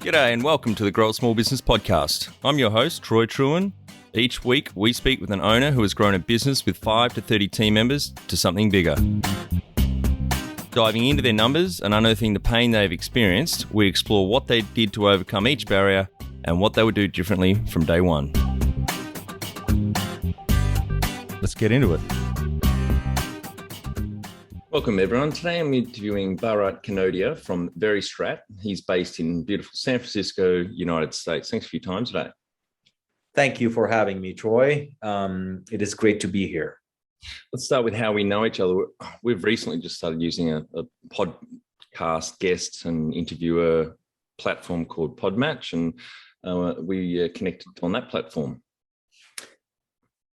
G'day and welcome to the Grow a Small Business Podcast. I'm your host, Troy Truen. Each week, we speak with an owner who has grown a business with 5 to 30 team members to something bigger. Diving into their numbers and unearthing the pain they've experienced, we explore what they did to overcome each barrier and what they would do differently from day one. Let's get into it. Welcome everyone. Today I'm interviewing Bharat Kanodia from Veristrat. He's based in beautiful San Francisco, United States. Thanks for your time today. Thank you for having me, Troy. It is great to be here. Let's start with how we know each other. We've recently just started using a podcast guests and interviewer platform called Podmatch, and we connected on that platform.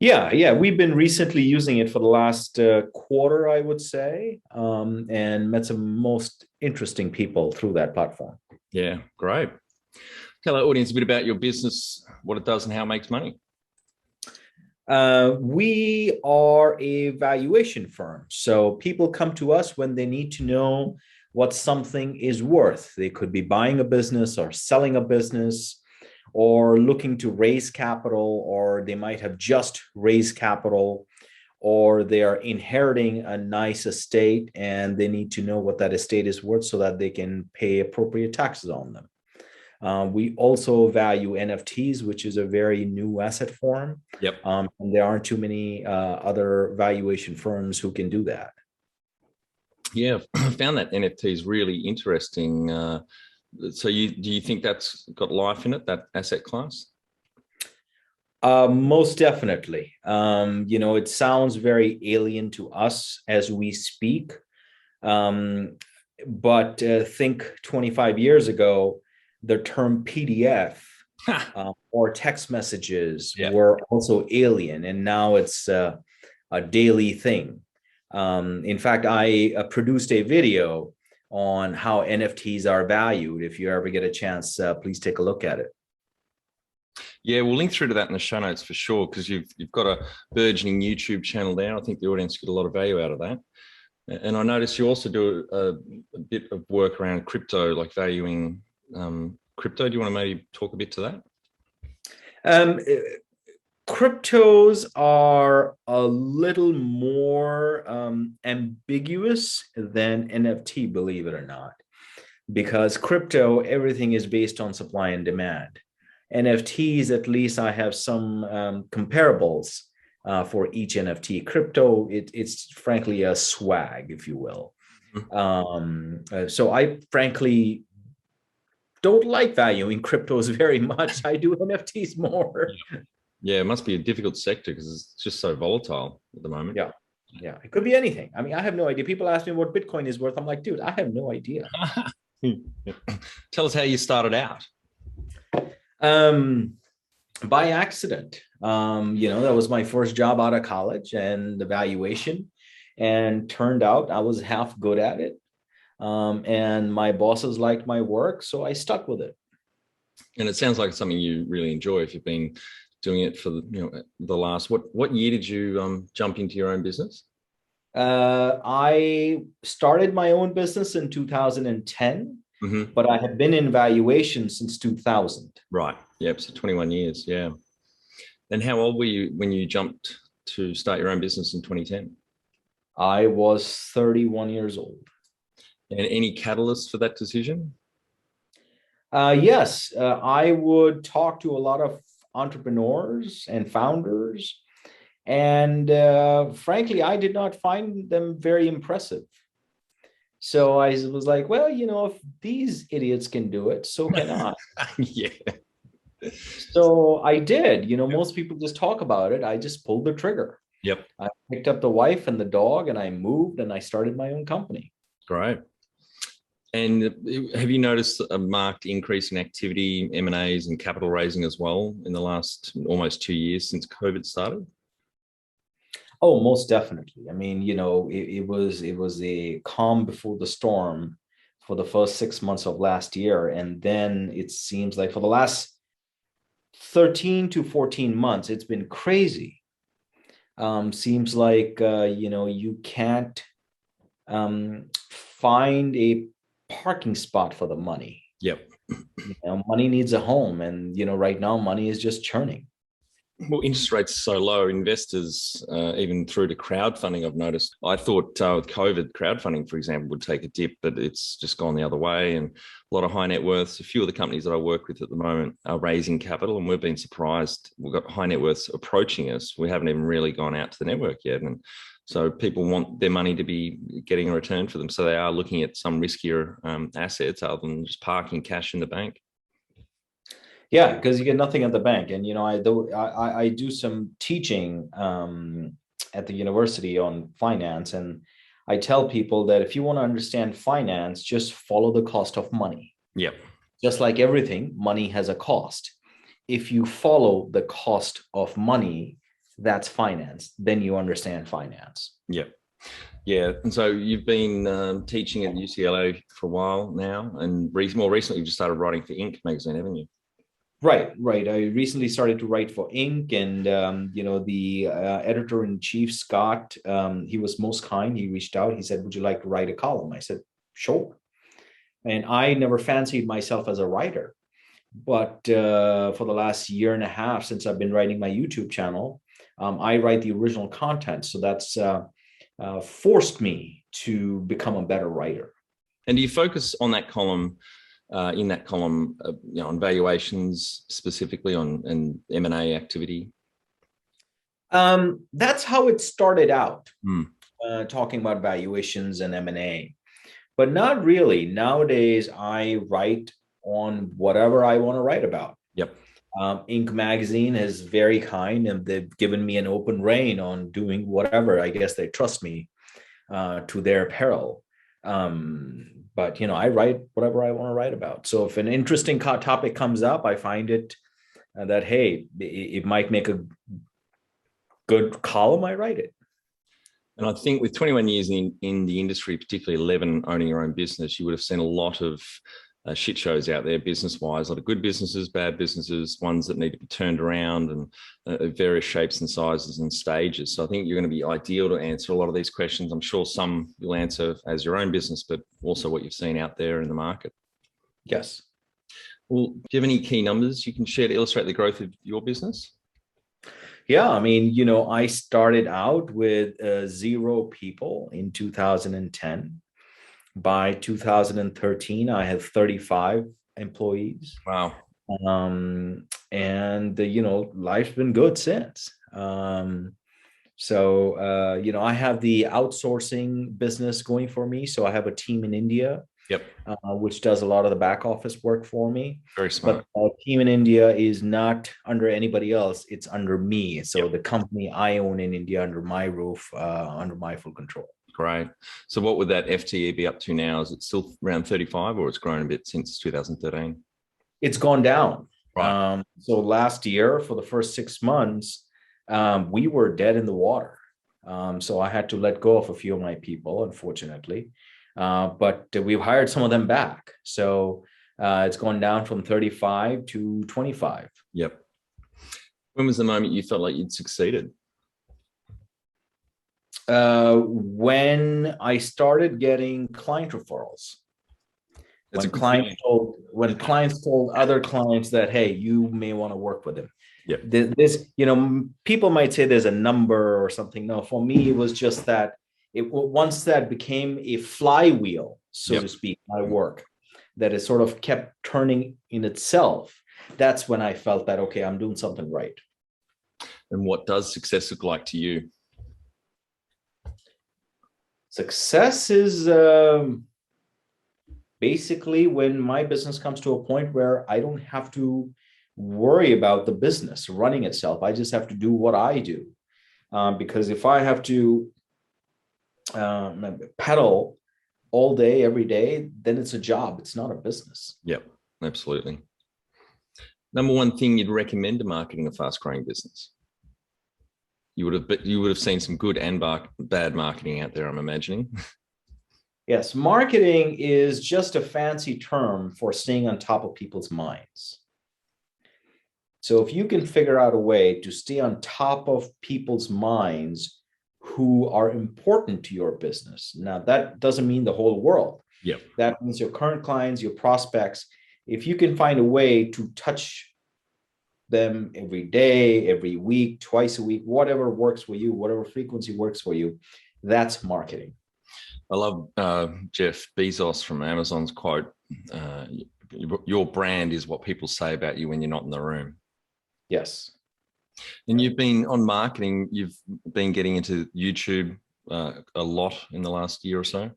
Yeah. We've been recently using it for the last quarter, I would say, and met some most interesting people through that platform. Yeah, great. Tell our audience a bit about your business, what it does and how it makes money. We are a valuation firm. So people come to us when they need to know what something is worth. They could be buying a business or selling a business, or looking to raise capital, or they might have just raised capital, or they are inheriting a nice estate and they need to know what that estate is worth so that they can pay appropriate taxes on them. We also value NFTs, which is a very new asset form. Yep. And there aren't too many other valuation firms who can do that. Yeah, I found that NFT is really interesting. So do you think that's got life in it, that asset class? Most definitely. It sounds very alien to us as we speak. But think 25 years ago, the term PDF or text messages were also alien, and now it's a daily thing. In fact, I produced a video on how NFTs are valued. If you ever get a chance, please take a look at it. Yeah, we'll link through to that in the show notes for sure, because you've got a burgeoning YouTube channel there. I think the audience get a lot of value out of that. And I noticed you also do a bit of work around crypto, like valuing crypto. Do you want to maybe talk a bit to that? Cryptos are a little more ambiguous than NFT, believe it or not, because crypto, everything is based on supply and demand. NFTs, at least I have some comparables for each NFT. Crypto, it's frankly a swag, if you will. So I frankly don't like valuing cryptos very much. I do NFTs more. Yeah, it must be a difficult sector because it's just so volatile at the moment. Yeah, it could be anything. I mean, I have no idea. People ask me what Bitcoin is worth. I'm like, dude, I have no idea. Tell us how you started out. By accident. That was my first job out of college, and the valuation, and turned out I was half good at it. And my bosses liked my work, so I stuck with it. And it sounds like it's something you really enjoy if you've been doing it for the last, what year did you jump into your own business? I started my own business in 2010, but I have been in valuation since 2000. Right. Yep. So 21 years. Yeah. And how old were you when you jumped to start your own business in 2010? I was 31 years old. And any catalyst for that decision? Yes, I would talk to a lot of entrepreneurs and founders, and frankly, I did not find them very impressive. So I was like, well, if these idiots can do it, so can I. Yeah. So I did. Most people just talk about it. I just pulled the trigger. Yep. I picked up the wife and the dog, and I moved, and I started my own company. Great. And have you noticed a marked increase in activity, M&As and capital raising as well in the last almost 2 years since COVID started? Oh, most definitely. I mean, it was a calm before the storm for the first 6 months of last year. And then it seems like for the last 13 to 14 months, it's been crazy. Seems like, you can't find a parking spot for the money. Yep. Money needs a home, and right now money is just churning. Well, interest rates are so low, investors, even through to crowdfunding, I've noticed. I thought with COVID, crowdfunding, for example, would take a dip, but it's just gone the other way. And a lot of high net worths, a few of the companies that I work with at the moment are raising capital, and we've been surprised. We've got high net worths approaching us. We haven't even really gone out to the network yet. And so people want their money to be getting a return for them. So they are looking at some riskier assets other than just parking cash in the bank. Yeah, because you get nothing at the bank. And I do some teaching at the university on finance, and I tell people that if you want to understand finance, just follow the cost of money. Yeah. Just like everything, money has a cost. If you follow the cost of money, that's finance. Then you understand finance. Yeah. Yeah, and so you've been teaching at UCLA for a while now, and more recently you've just started writing for Inc. magazine, haven't you? Right. I recently started to write for Inc. And, the editor-in-chief, Scott, he was most kind. He reached out. He said, would you like to write a column? I said, sure. And I never fancied myself as a writer. But for the last year and a half, since I've been writing my YouTube channel, I write the original content. So that's forced me to become a better writer. And do you focus on that column, on valuations, specifically on and M&A activity? That's how it started out, talking about valuations and M&A, but not really. Nowadays, I write on whatever I want to write about. Yep. Inc. magazine is very kind, and they've given me an open rein on doing whatever. I guess they trust me to their peril. But I write whatever I want to write about. So if an interesting topic comes up, I find it that, hey, it might make a good column, I write it. And I think with 21 years in the industry, particularly 11 owning your own business, you would have seen a lot of shit shows out there business-wise, a lot of good businesses, bad businesses, ones that need to be turned around, and various shapes and sizes and stages. So I think you're going to be ideal to answer a lot of these questions. I'm sure some you'll answer as your own business, but also what you've seen out there in the market. Yes. Well, do you have any key numbers you can share to illustrate the growth of your business? Yeah, I mean, I started out with 0 people in 2010. By 2013, I had 35 employees. Wow. And life's been good since. So I have the outsourcing business going for me. So I have a team in India. Yep. Which does a lot of the back office work for me. Very smart. But our team in India is not under anybody else. It's under me. So Yep. the company I own in India, under my roof, under my full control. Great. So what would that FTE be up to now? Is it still around 35, or it's grown a bit since 2013? It's gone down. Right. So last year, for the first 6 months, we were dead in the water. So I had to let go of a few of my people, unfortunately. But we've hired some of them back. So it's gone down from 35 to 25. Yep. When was the moment you felt like you'd succeeded? When I started getting client referrals. When clients told other clients that, hey, you may want to work with him. Yeah. This, people might say there's a number or something. No, for me, it was just that once that became a flywheel, so to speak, my work, that it sort of kept turning in itself. That's when I felt that, okay, I'm doing something right. And what does success look like to you? Success is basically when my business comes to a point where I don't have to worry about the business running itself. I just have to do what I do. Because if I have to pedal all day, every day, then it's a job. It's not a business. Yep, absolutely. Number one thing you'd recommend to marketing a fast-growing business? You would have seen some good and bad marketing out there, I'm imagining. Yes, marketing is just a fancy term for staying on top of people's minds. So if you can figure out a way to stay on top of people's minds who are important to your business. Now, that doesn't mean the whole world. Yep. That means your current clients, your prospects, if you can find a way to touch them every day, every week, twice a week, whatever works for you, whatever frequency works for you, that's marketing. I love Jeff Bezos from Amazon's quote, your brand is what people say about you when you're not in the room. Yes. And you've been on marketing, you've been getting into YouTube a lot in the last year or so?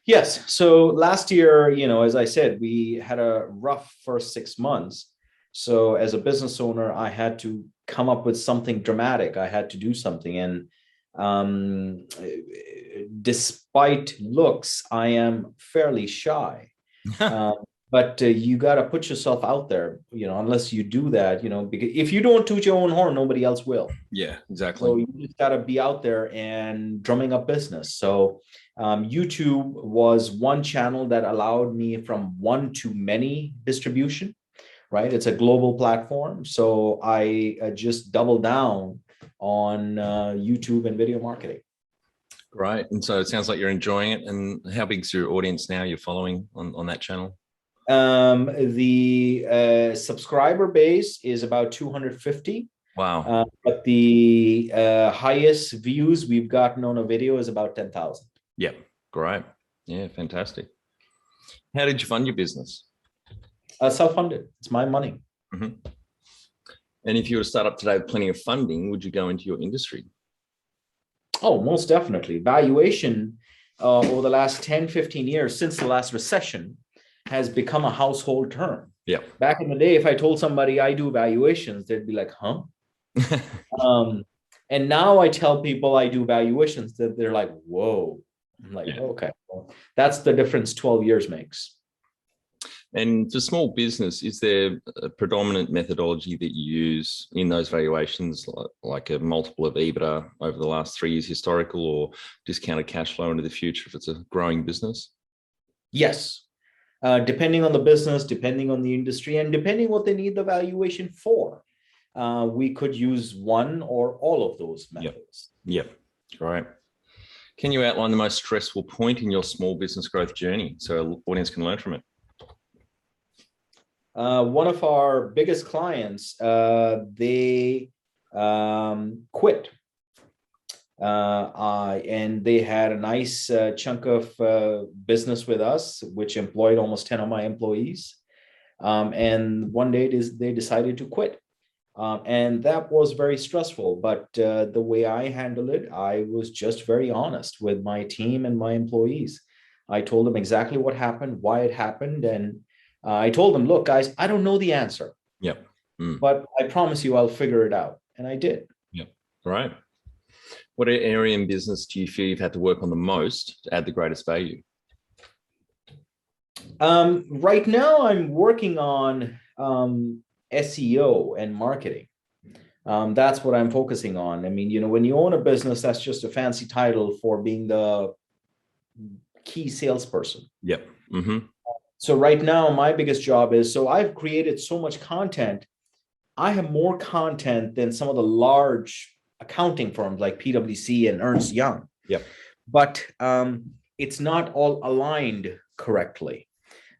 Yes. So last year, as I said, we had a rough first 6 months. So as a business owner, I had to come up with something dramatic. I had to do something. And despite looks, I am fairly shy. But you got to put yourself out there, unless you do that, because if you don't toot your own horn, nobody else will. Yeah, exactly. So you just got to be out there and drumming up business. So YouTube was one channel that allowed me from one to many distribution, right? It's a global platform. So I just doubled down on YouTube and video marketing. Great. And so it sounds like you're enjoying it. And how big's your audience now you're following on that channel? The subscriber base is about 250. Wow. But the highest views we've gotten on a video is about 10,000. Yeah, great. Yeah, fantastic. How did you fund your business? Self-funded. It's my money. Mm-hmm. And if you were to start up today with plenty of funding, would you go into your industry? Oh, most definitely. Valuation over the last 10, 15 years, since the last recession, has become a household term. Yeah. Back in the day, if I told somebody I do valuations, they'd be like, huh? And now I tell people I do valuations, that they're like, whoa. I'm like, okay, well, that's the difference 12 years makes. And for small business, is there a predominant methodology that you use in those valuations, like a multiple of EBITDA over the last 3 years historical, or discounted cash flow into the future if it's a growing business? Yes. Depending on the business, depending on the industry, and depending what they need the valuation for, we could use one or all of those methods. Yep. Right. Can you outline the most stressful point in your small business growth journey so our audience can learn from it? One of our biggest clients, they quit. And they had a nice chunk of business with us, which employed almost 10 of my employees. And one day they decided to quit. And that was very stressful. But the way I handled it, I was just very honest with my team and my employees. I told them exactly what happened, why it happened. And I told them, look, guys, I don't know the answer. Yep. But I promise you I'll figure it out. And I did. Yep. Right. What area in business do you feel you've had to work on the most to add the greatest value? Right now, I'm working on SEO and marketing. That's what I'm focusing on. I mean, when you own a business, that's just a fancy title for being the key salesperson. Yep. Mm-hmm. So right now, my biggest job is, so I've created so much content. I have more content than some of the large accounting firms like PwC and Ernst Young. Yep. But it's not all aligned correctly.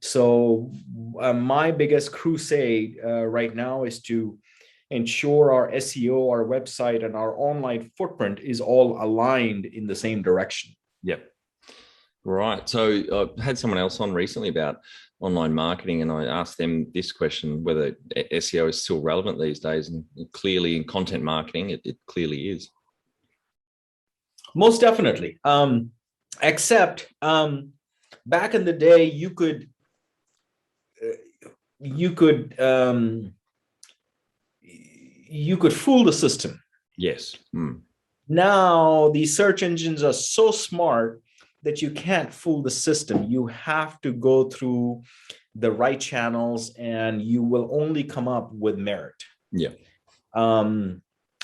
So my biggest crusade right now is to ensure our SEO, our website, and our online footprint is all aligned in the same direction. Yep. Right. So I had someone else on recently about online marketing, and I asked them this question, whether SEO is still relevant these days. And clearly in content marketing, it clearly is. Most definitely. Except back in the day, you could fool the system. Yes. Now the search engines are so smart that you can't fool the system. You have to go through the right channels, and you will only come up with merit. Yeah.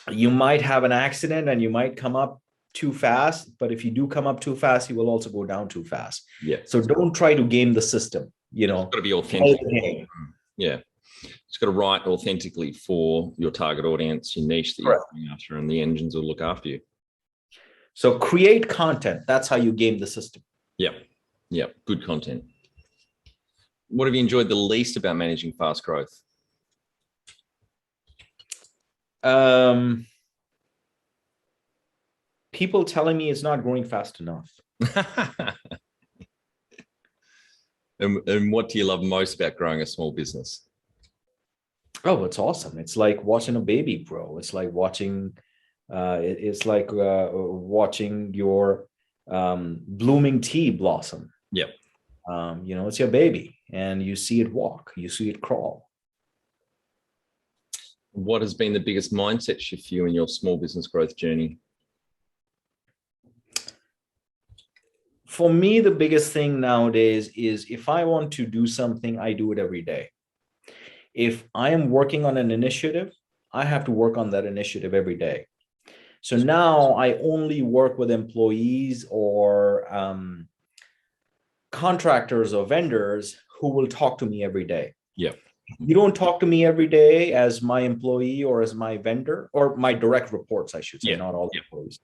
You might have an accident and you might come up too fast, but if you do come up too fast, you will also go down too fast. Yeah. So don't try to game the system. It's got to be authentic. Yeah. It's got to write authentically for your target audience, your niche that you're going after, and the engines will look after you. So create content. That's how you game the system. Yeah. Yeah. Good content. what have you enjoyed the least about managing fast growth? People telling me it's not growing fast enough. And what do you love most about growing a small business? Oh, it's awesome. It's like watching a baby grow. It's like watching watching your blooming tea blossom. Yep. It's your baby, and you see it walk, you see it crawl. What has been the biggest mindset shift for you in your small business growth journey? For me, the biggest thing nowadays is if I want to do something, I do it every day. If I am working on an initiative, I have to work on that initiative every day. So now I only work with employees or contractors or vendors who will talk to me every day. Yeah. You don't talk to me every day as my employee or as my vendor or my direct reports, I should say, not all employees.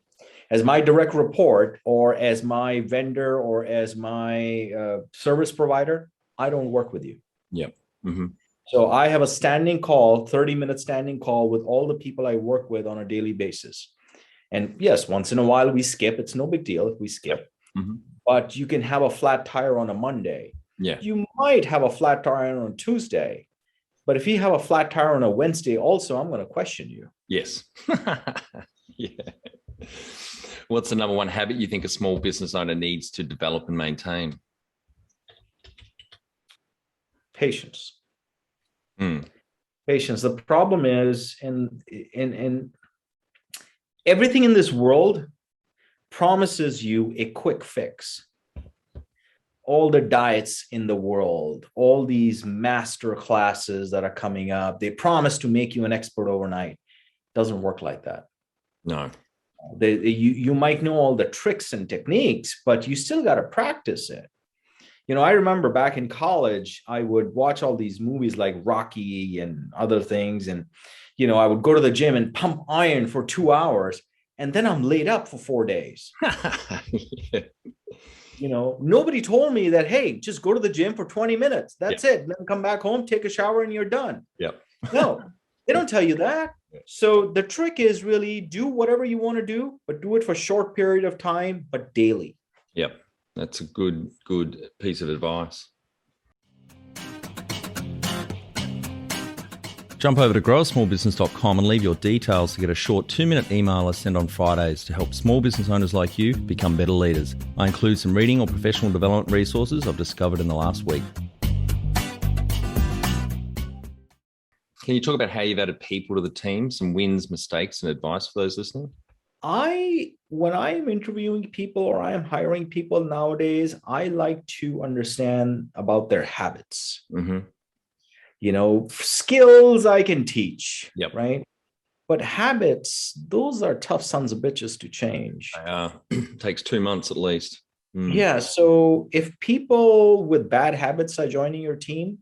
As my direct report or as my vendor or as my service provider, I don't work with you. Yeah. Mm-hmm. So I have a standing call, 30-minute standing call with all the people I work with on a daily basis. And yes, once in a while we skip. It's no big deal if we skip. Mm-hmm. But you can have a flat tire on a Monday. Yeah. You might have a flat tire on a Tuesday. But if you have a flat tire on a Wednesday also, I'm going to question you. Yes. Yeah. What's the number one habit you think a small business owner needs to develop and maintain? Patience. Mm. Patience. The problem is, in everything in this world promises you a quick fix. All the diets in the world, all these master classes that are coming up, they promise to make you an expert overnight. Doesn't work like that. No. You might know all the tricks and techniques, but you still got to practice it. I remember back in college, I would watch all these movies like Rocky and other things. And, I would go to the gym and pump iron for 2 hours, and then I'm laid up for 4 days. Yeah. Nobody told me that, hey, just go to the gym for 20 minutes. That's it. Then come back home, take a shower, and you're done. Yep. No, they don't tell you that. So the trick is really do whatever you want to do, but do it for a short period of time, but daily. Yep. That's a good piece of advice. Jump over to growasmallbusiness.com and leave your details to get a short 2-minute email I send on Fridays to help small business owners like you become better leaders. I include some reading or professional development resources I've discovered in the last week. Can you talk about how you've added people to the team, some wins, mistakes, and advice for those listening? When I am interviewing people or I am hiring people nowadays, I like to understand about their habits. Mm-hmm. Skills I can teach, right? But habits, those are tough sons of bitches to change. Takes 2 months at least. Mm. Yeah. So if people with bad habits are joining your team,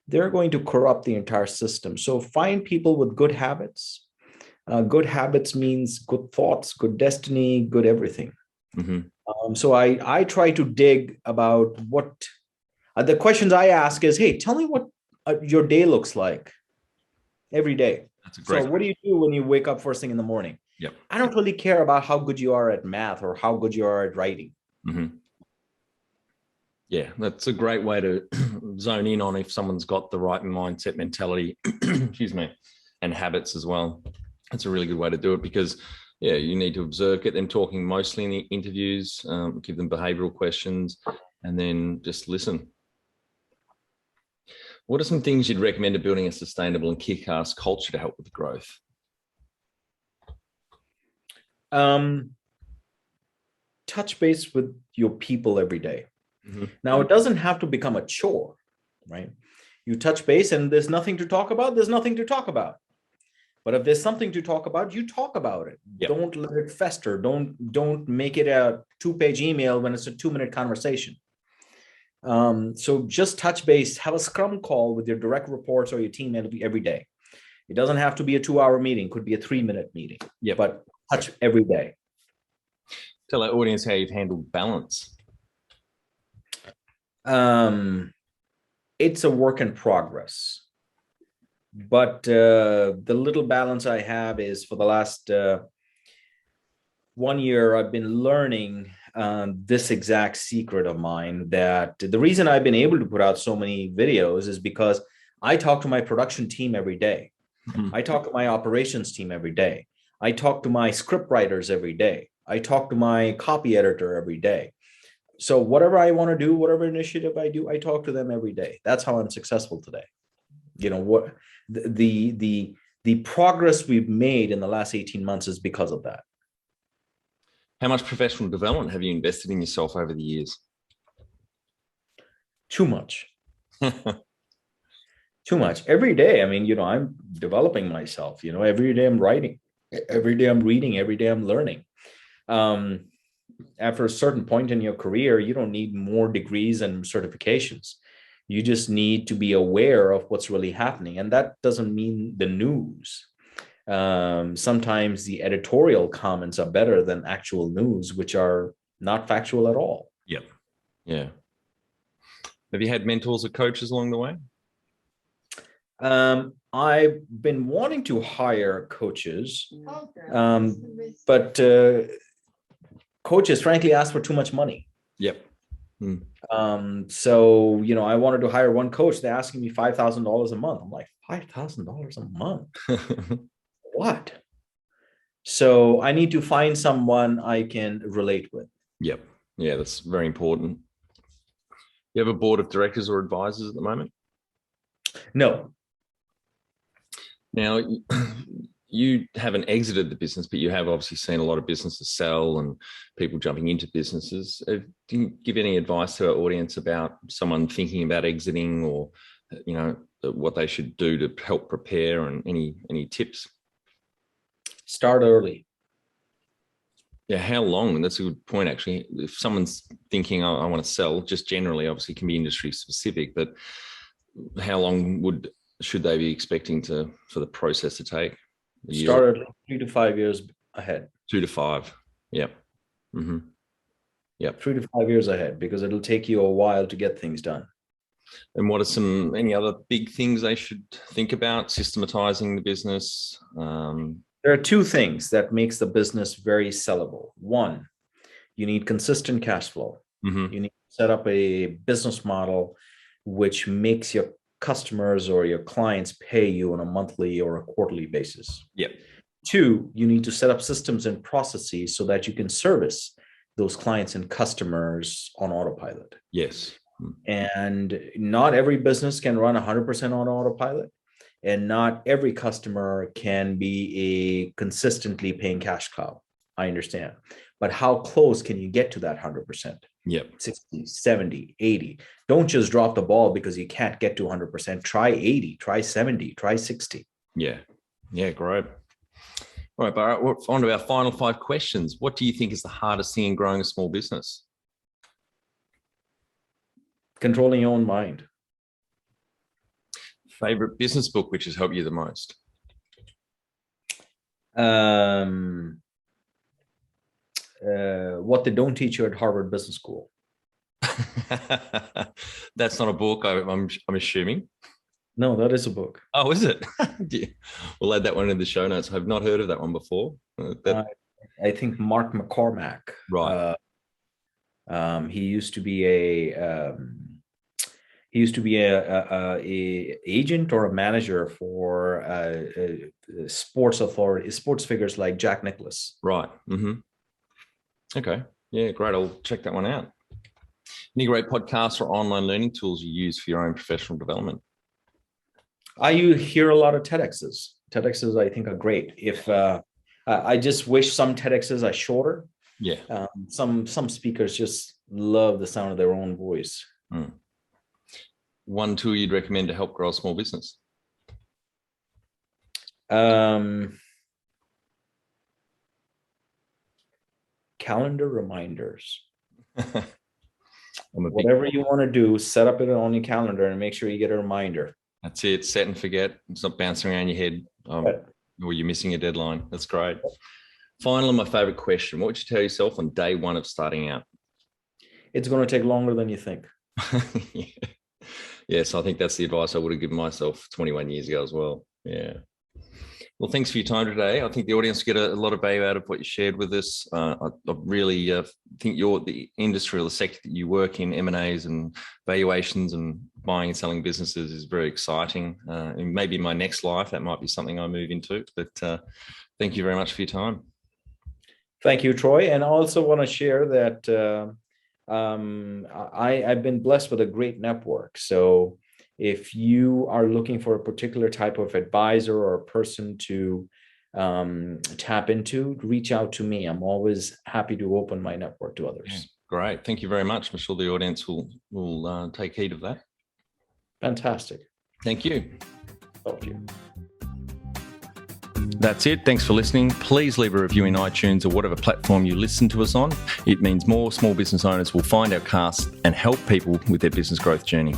they're going to corrupt the entire system. So find people with good habits. Good habits means good thoughts, good destiny, good everything. Mm-hmm. So I try to dig about what the questions I ask is, hey, tell me what your day looks like every day. That's a great. So what do you do when you wake up first thing in the morning? Yep. I don't really care about how good you are at math or how good you are at writing. Mm-hmm. Yeah, that's a great way to zone in on if someone's got the right mindset, mentality, excuse me, and habits as well. That's a really good way to do it because, you need to observe, get them talking mostly in the interviews, give them behavioral questions, and then just listen. What are some things you'd recommend to building a sustainable and kick-ass culture to help with growth? Touch base with your people every day. Mm-hmm. Now, it doesn't have to become a chore, right? You touch base and there's nothing to talk about, there's nothing to talk about. But if there's something to talk about, you talk about it. Yep. Don't let it fester. Don't make it a 2-page email when it's a 2-minute conversation. So just touch base, have a scrum call with your direct reports or your team every day. It doesn't have to be a 2-hour meeting, could be a 3-minute meeting, but touch every day. Tell our audience how you've handled balance. it's a work in progress. But the little balance I have is for the last 1 year, I've been learning this exact secret of mine, that the reason I've been able to put out so many videos is because I talk to my production team every day. I talk to my operations team every day. I talk to my script writers every day. I talk to my copy editor every day. So whatever I want to do, whatever initiative I do, I talk to them every day. That's how I'm successful today. You know what, the progress we've made in the last 18 months is because of that. How much professional development have you invested in yourself over the years? Too much. Too much. Every day, I mean, you know, I'm developing myself. You know, every day I'm writing, every day I'm reading, every day I'm learning. After a certain point in your career, you don't need more degrees and certifications. You just need to be aware of what's really happening. And that doesn't mean the news. Sometimes the editorial comments are better than actual news, which are not factual at all. Yep. Yeah. Have you had mentors or coaches along the way? I've been wanting to hire coaches, but coaches frankly ask for too much money. Yep. So, you know, I wanted to hire one coach. They're asking me $5,000 a month. I'm like, $5,000 a month? What? So I need to find someone I can relate with. Yep. Yeah, that's very important. You have a board of directors or advisors at the moment? No. Now, you haven't exited the business, but you have obviously seen a lot of businesses sell and people jumping into businesses. Do you give any advice to our audience about someone thinking about exiting, or, you know, what they should do to help prepare, and any tips? Start early. Yeah, how long? And that's a good point, actually. If someone's thinking, oh, I want to sell, just generally, obviously, it can be industry specific, but how long should they be expecting for the process to take? Start at 3 to 5 years ahead. 2 to 5. Yep. Mm-hmm. Yep. 3 to 5 years ahead, because it'll take you a while to get things done. And what are any other big things they should think about systematizing the business? There are two things that makes the business very sellable. One, you need consistent cash flow. Mm-hmm. You need to set up a business model which makes your customers or your clients pay you on a monthly or a quarterly basis. Yep. Two, you need to set up systems and processes so that you can service those clients and customers on autopilot. Yes. And not every business can run 100% on autopilot, and not every customer can be a consistently paying cash cow. I understand. But how close can you get to that 100%? Yep. 60, 70, 80. Don't just drop the ball because you can't get to 100%. Try 80, try 70, try 60. Yeah. Yeah, great. All right, Bharat, we're on to our final 5 questions. What do you think is the hardest thing in growing a small business? Controlling your own mind. Favorite business book which has helped you the most? What they don't teach you at Harvard Business School. That's not a book, I'm assuming. No, that is a book. Oh, is it? Yeah. We'll add that one in the show notes. I've not heard of that one before. I think Mark McCormack. Right. He used to be a agent or a manager for sports figures like Jack Nicklaus. Right. Mm-hmm. Okay. Yeah, great. I'll check that one out. Any great podcasts or online learning tools you use for your own professional development? I hear a lot of TEDx's. TEDx's, I think, are great. If I just wish some TEDx's are shorter. Yeah. Some speakers just love the sound of their own voice. Mm. One tool you'd recommend to help grow a small business? Calendar reminders. Whatever you want to do, set up it on your calendar and make sure you get a reminder. That's it. Set and forget. It's not bouncing around your head or you're missing a deadline. That's great. Finally, my favorite question. What would you tell yourself on day one of starting out? It's going to take longer than you think. Yes, I think that's the advice I would have given myself 21 years ago as well. Yeah. Well, thanks for your time today. I think the audience get a lot of value out of what you shared with us. I really think the industry or the sector that you work in, M&As and valuations and buying and selling businesses, is very exciting. And maybe in my next life, that might be something I move into. But thank you very much for your time. Thank you, Troy. And I also want to share that I've been blessed with a great network. So if you are looking for a particular type of advisor or a person to tap into, reach out to me. I'm always happy to open my network to others. Yeah, great. Thank you very much. I'm sure the audience will take heed of that. Fantastic. Thank you. Thank you. That's it. Thanks for listening. Please leave a review in iTunes or whatever platform you listen to us on. It means more small business owners will find our cast and help people with their business growth journey.